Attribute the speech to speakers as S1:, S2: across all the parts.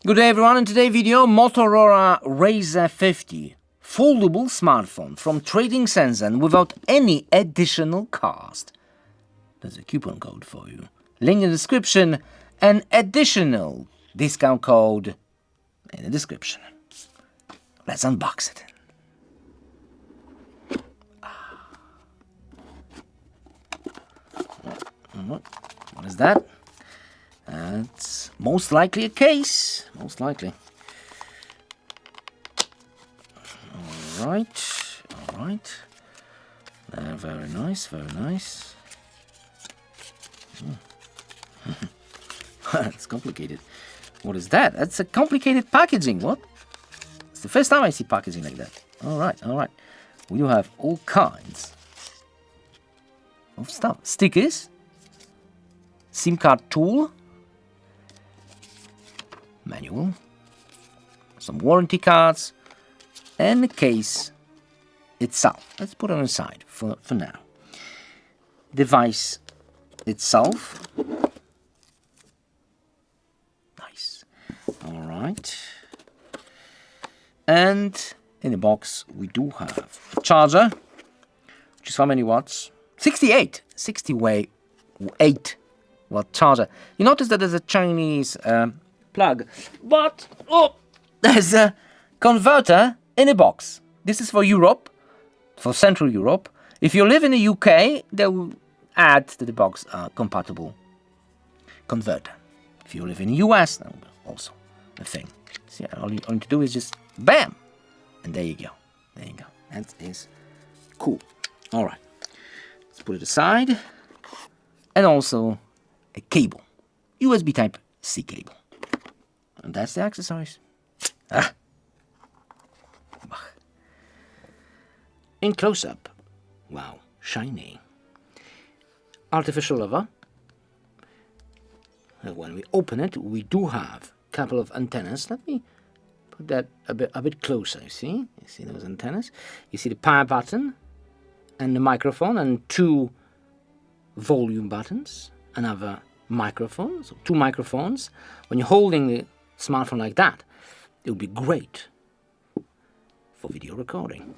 S1: Good day everyone, in today's video, Motorola RAZR 50 foldable smartphone from TridentZ and without any additional cost. There's a coupon code for you. Link in the description and additional discount code in the description. Let's unbox it. What is that? It's most likely a case. Most likely. All right. Very nice, very nice. It's complicated. What is that? That's a complicated packaging. What? It's the first time I see packaging like that. All right. We do have all kinds of stuff. Stickers, SIM card tool, manual, some warranty cards, and the case itself. Let's put it on the side for now. Device itself. Nice. All right. And in the box we do have a charger, which is how many watts? 68 watt charger. You notice that there's a Chinese plug, but there's a converter in a box. This is for Europe, for Central Europe. If you live in the UK, they will add to the box a compatible converter. If you live in the US, that will be also a thing. See, all you need to do is just bam, and there you go. That is cool. All right, let's put it aside, and also a cable, USB Type C cable. And that's the accessories. In close-up, wow, shiny. Artificial leather. When we open it, we do have a couple of antennas. Let me put that a bit closer. You see those antennas? You see the power button and the microphone and two volume buttons. Another microphone, so two microphones. When you're holding the smartphone like that, it would be great for video recording.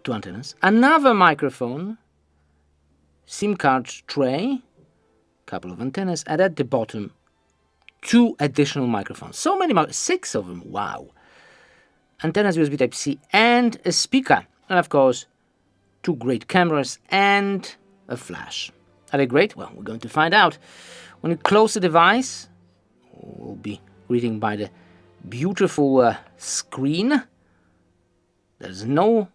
S1: Two antennas, another microphone, SIM card tray, couple of antennas, and at the bottom, two additional microphones. So many, 6 of them, wow. Antennas, USB Type C, and a speaker. And of course, two great cameras and a flash. Are they great? Well, we're going to find out. When you close the device, we'll be reading by the beautiful screen. There's no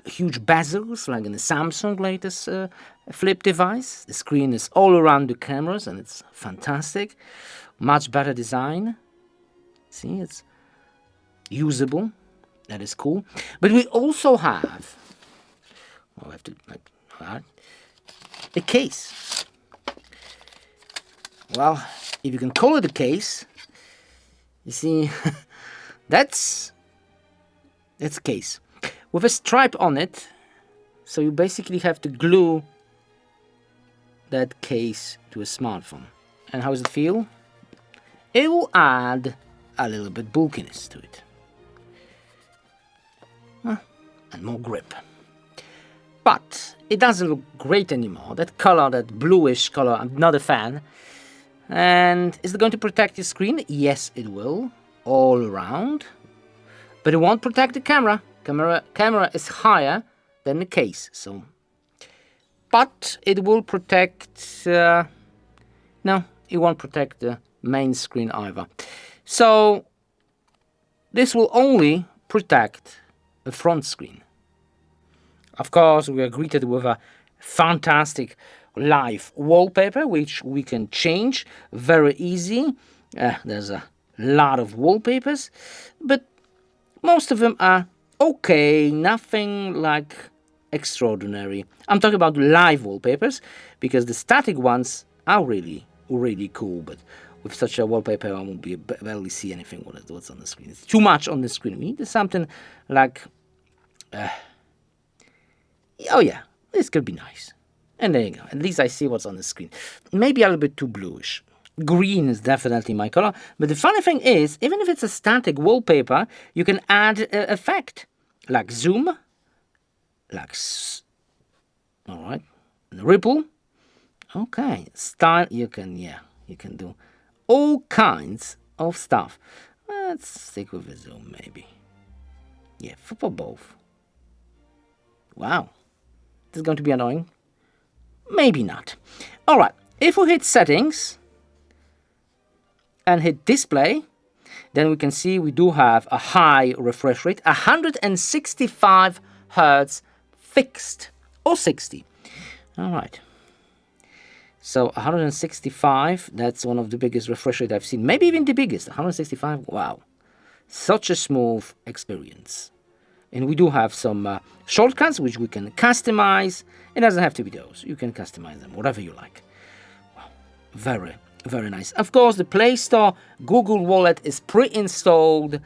S1: huge bezels like in the Samsung latest flip device. The screen is all around the cameras and it's fantastic. Much better design. See, it's usable. That is cool. But we also have, we have to a case. Well, if you can call it a case, you see, that's a case with a stripe on it. So you basically have to glue that case to a smartphone. And how does it feel? It will add a little bit bulkiness to it. And more grip. But it doesn't look great anymore. That color, that bluish color, I'm not a fan. And is it going to protect your screen? Yes, it will, all around. But it won't protect the camera. Camera is higher than the case, so. But it will protect. No, it won't protect the main screen either. So this will only protect the front screen. Of course, we are greeted with a fantastic live wallpaper, which we can change very easy. There's a lot of wallpapers, but most of them are okay, nothing like extraordinary. I'm talking about live wallpapers, because the static ones are really cool, but with such a wallpaper I won't barely see anything what's on the screen. It's too much on the screen. We need something like oh yeah, this could be nice. And there you go. At least I see what's on the screen. Maybe a little bit too bluish. Green is definitely my color. But the funny thing is, even if it's a static wallpaper, you can add effect like zoom, like all right, and ripple. Okay, style. You can do all kinds of stuff. Let's stick with the zoom maybe. Yeah, for both. Wow, this is going to be annoying. Maybe not. All right, if we hit settings and hit display, then we can see we do have a high refresh rate, 165 hertz fixed, or 60. All right. So 165, that's one of the biggest refresh rate I've seen. Maybe even the biggest, 165. Wow. Such a smooth experience. And we do have some shortcuts which we can customize. It doesn't have to be those. You can customize them, whatever you like. Wow. Very, very nice. Of course, the Play Store Google Wallet is pre-installed.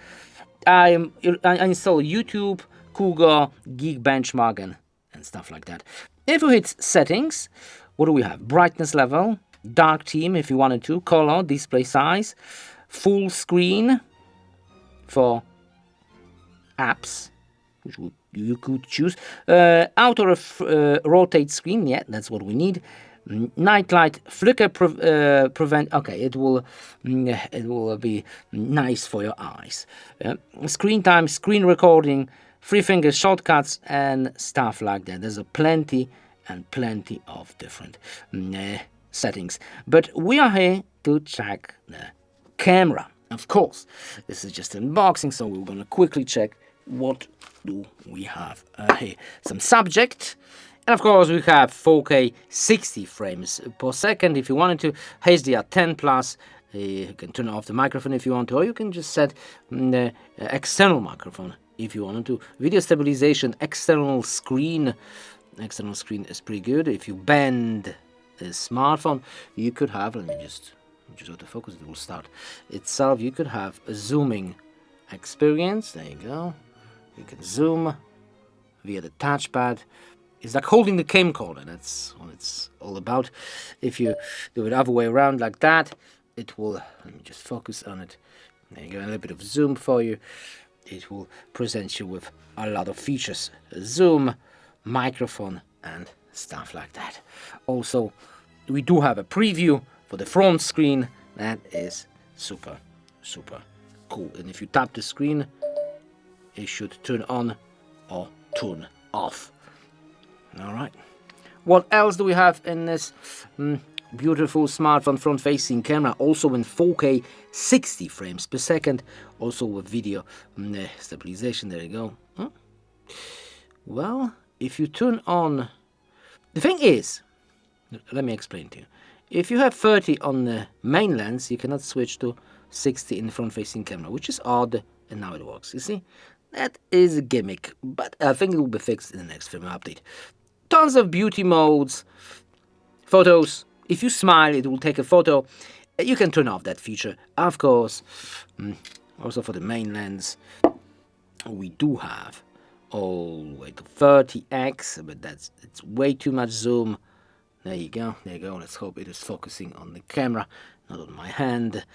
S1: I install YouTube, Cougar, Geekbenchmark, and stuff like that. If we hit settings, what do we have? Brightness level, dark theme if you wanted to, color, display size, full screen for apps, which you could choose. Auto rotate screen, yeah, that's what we need. Night light flicker prevent. Okay, it will be nice for your eyes. Screen time, screen recording, 3-finger shortcuts, and stuff like that. There's plenty of different settings. But we are here to check the camera. Of course, this is just unboxing, so we're gonna quickly check what do we have here. Some subject. And of course, we have 4K 60 frames per second. If you wanted to, HDR10 plus, you can turn off the microphone if you want to, or you can just set the external microphone if you wanted to. Video stabilization, external screen is pretty good. If you bend the smartphone, you could have, let me just autofocus, it will start itself. You could have a zooming experience. There you go. You can zoom via the touchpad. It's like holding the camcorder. That's what it's all about. If you do it the other way around like that, it will, let me just focus on it. There you go, a little bit of zoom for you. It will present you with a lot of features. Zoom, microphone, and stuff like that. Also, we do have a preview for the front screen. That is super cool. And if you tap the screen, it should turn on or turn off. All right. What else do we have in this beautiful smartphone front-facing camera? Also in 4K 60 frames per second. Also with video stabilization. There you go. Huh? Well, if you turn on, the thing is, let me explain to you. If you have 30 on the main lens, you cannot switch to 60 in the front-facing camera, which is odd, and now it works. You see, that is a gimmick, but I think it will be fixed in the next firmware update. Tons of beauty modes, photos. If you smile, it will take a photo. You can turn off that feature, of course. Also for the main lens, we do have all the way to 30x, but it's way too much zoom. There you go. Let's hope it is focusing on the camera, not on my hand.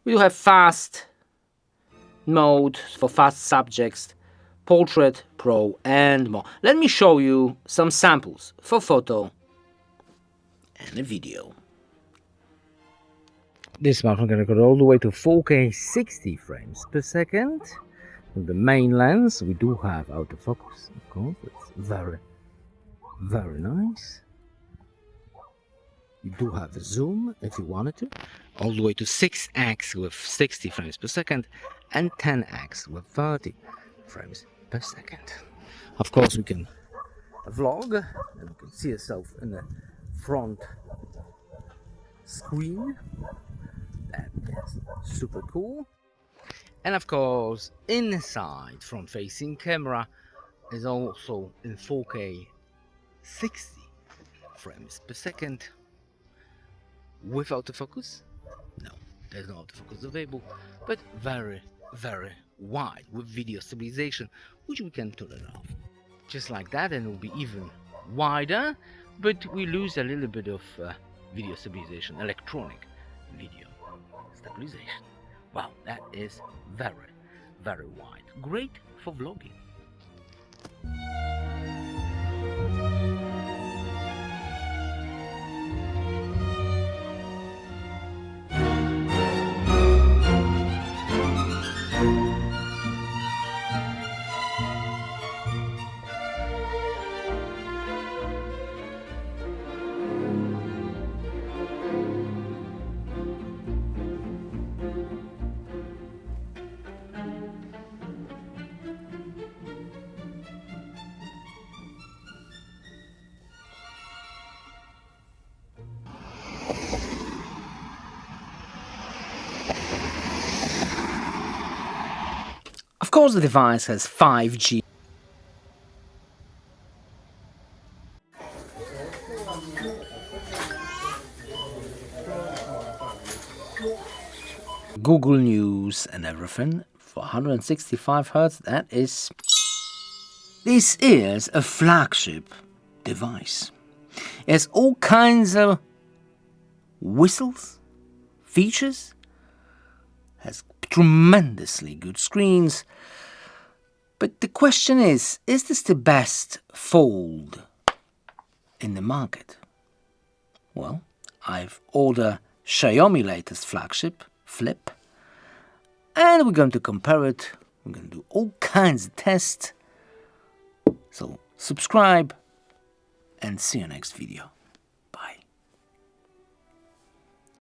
S1: We do have fast mode for fast subjects, portrait, pro, and more. Let me show you some samples for photo and a video. This smartphone can record all the way to 4K 60 frames per second. With the main lens, we do have autofocus, of course. It's very nice. You do have a zoom if you wanted to, all the way to 6x with 60 frames per second and 10x with 30 frames per second. Of course, we can vlog, and you can see yourself in the front screen. That is super cool. And of course, inside front-facing camera is also in 4K 60 frames per second. With autofocus? No, there's no autofocus available, but very wide with video stabilization, which we can turn it off. Just like that, and it will be even wider, but we lose a little bit of video stabilization, electronic video stabilization. Wow, that is very, very wide. Great for vlogging. Of course, the device has 5G. Google News and everything for 165 Hz. This is a flagship device. It has all kinds of whistles, features, has tremendously good screens. But the question is this the best fold in the market? Well, I've ordered Xiaomi latest flagship, Flip, and we're going to compare it. We're going to do all kinds of tests. So subscribe and see you next video.